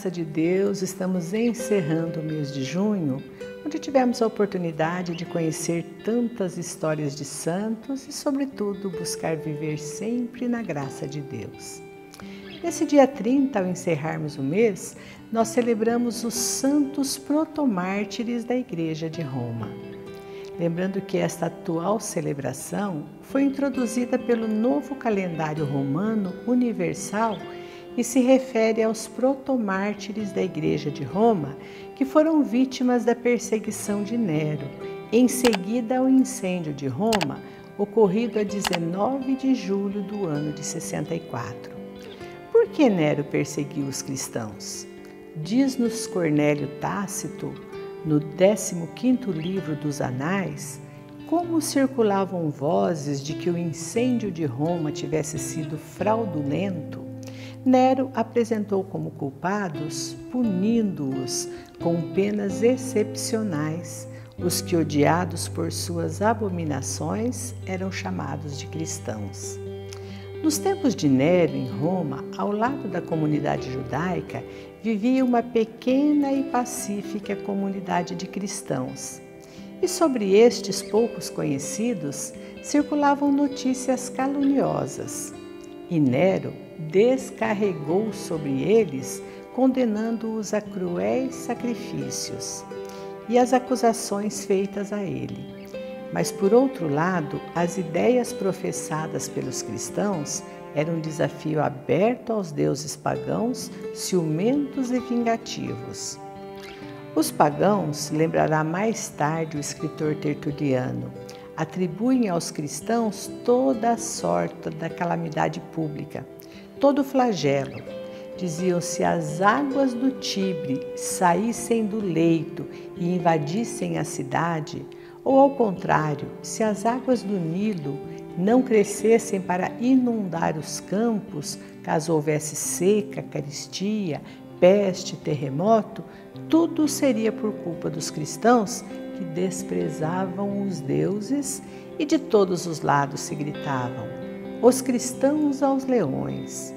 graça de Deus, estamos encerrando o mês de junho, onde tivemos a oportunidade de conhecer tantas histórias de santos e, sobretudo, buscar viver sempre na graça de Deus. Nesse dia 30, ao encerrarmos o mês, nós celebramos os santos protomártires da Igreja de Roma. Lembrando que esta atual celebração foi introduzida pelo novo calendário romano universal e se refere aos protomártires da Igreja de Roma, que foram vítimas da perseguição de Nero, em seguida ao incêndio de Roma, ocorrido a 19 de julho do ano de 64. Por que Nero perseguiu os cristãos? Diz-nos Cornélio Tácito, no 15º livro dos Anais, como circulavam vozes de que o incêndio de Roma tivesse sido fraudulento, Nero apresentou como culpados, punindo-os com penas excepcionais, os que, odiados por suas abominações, eram chamados de cristãos. Nos tempos de Nero, em Roma, ao lado da comunidade judaica, vivia uma pequena e pacífica comunidade de cristãos. E sobre estes poucos conhecidos, circulavam notícias caluniosas. E Nero descarregou sobre eles, condenando-os a cruéis sacrifícios e as acusações feitas a ele. Mas, por outro lado, as ideias professadas pelos cristãos eram um desafio aberto aos deuses pagãos, ciumentos e vingativos. Os pagãos, lembrará mais tarde o escritor Tertuliano, atribuem aos cristãos toda a sorte da calamidade pública, todo o flagelo. Diziam: se as águas do Tibre saíssem do leito e invadissem a cidade, ou ao contrário, se as águas do Nilo não crescessem para inundar os campos, caso houvesse seca, carestia, peste, terremoto, tudo seria por culpa dos cristãos que desprezavam os deuses, e de todos os lados se gritavam: os cristãos aos leões.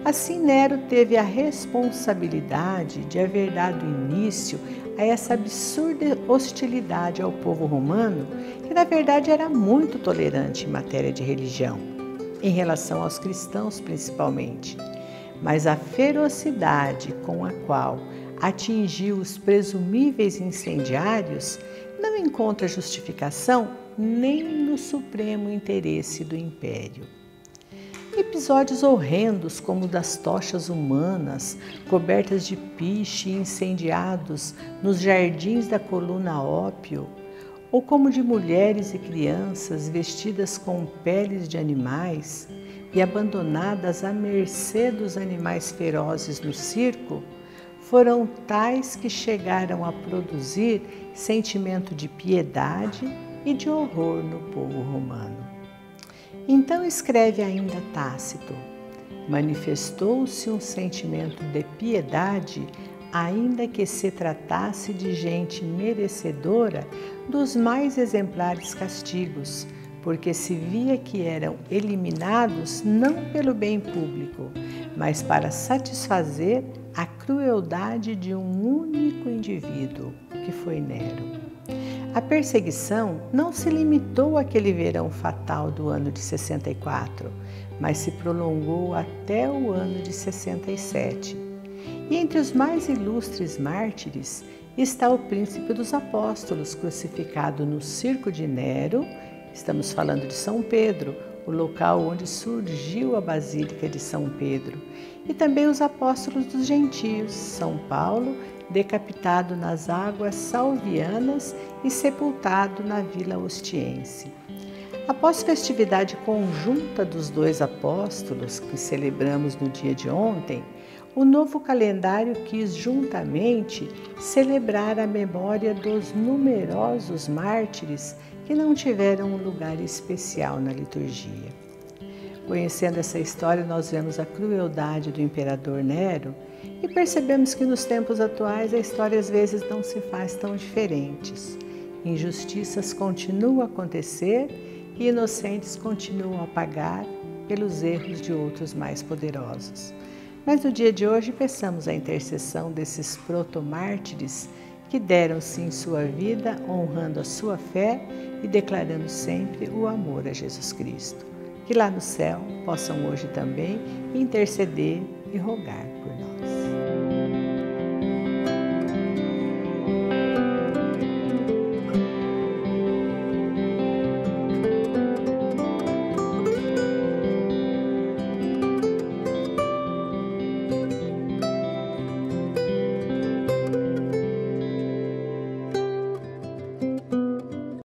Assim, Nero teve a responsabilidade de haver dado início a essa absurda hostilidade ao povo romano, que na verdade era muito tolerante em matéria de religião, em relação aos cristãos principalmente. Mas a ferocidade com a qual atingiu os presumíveis incendiários não encontra justificação nem no supremo interesse do império. Episódios horrendos como o das tochas humanas, cobertas de piche e incendiados nos jardins da coluna Ópio, ou como de mulheres e crianças vestidas com peles de animais e abandonadas à mercê dos animais ferozes no circo, foram tais que chegaram a produzir sentimento de piedade e de horror no povo romano. Então escreve ainda Tácito: manifestou-se um sentimento de piedade, ainda que se tratasse de gente merecedora dos mais exemplares castigos, porque se via que eram eliminados não pelo bem público, mas para satisfazer a crueldade de um único indivíduo, que foi Nero. A perseguição não se limitou àquele verão fatal do ano de 64, mas se prolongou até o ano de 67. E entre os mais ilustres mártires está o príncipe dos apóstolos, crucificado no circo de Nero. Estamos falando de São Pedro, o local onde surgiu a Basílica de São Pedro, e também os apóstolos dos gentios, São Paulo, decapitado nas águas salvianas e sepultado na Vila Ostiense. Após festividade conjunta dos dois apóstolos, que celebramos no dia de ontem, o novo calendário quis juntamente celebrar a memória dos numerosos mártires que não tiveram um lugar especial na liturgia. Conhecendo essa história, nós vemos a crueldade do imperador Nero e percebemos que nos tempos atuais a história às vezes não se faz tão diferentes. Injustiças continuam a acontecer e inocentes continuam a pagar pelos erros de outros mais poderosos. Mas no dia de hoje peçamos a intercessão desses protomártires que deram sim sua vida honrando a sua fé e declarando sempre o amor a Jesus Cristo. Que lá no céu possam hoje também interceder e rogar por nós.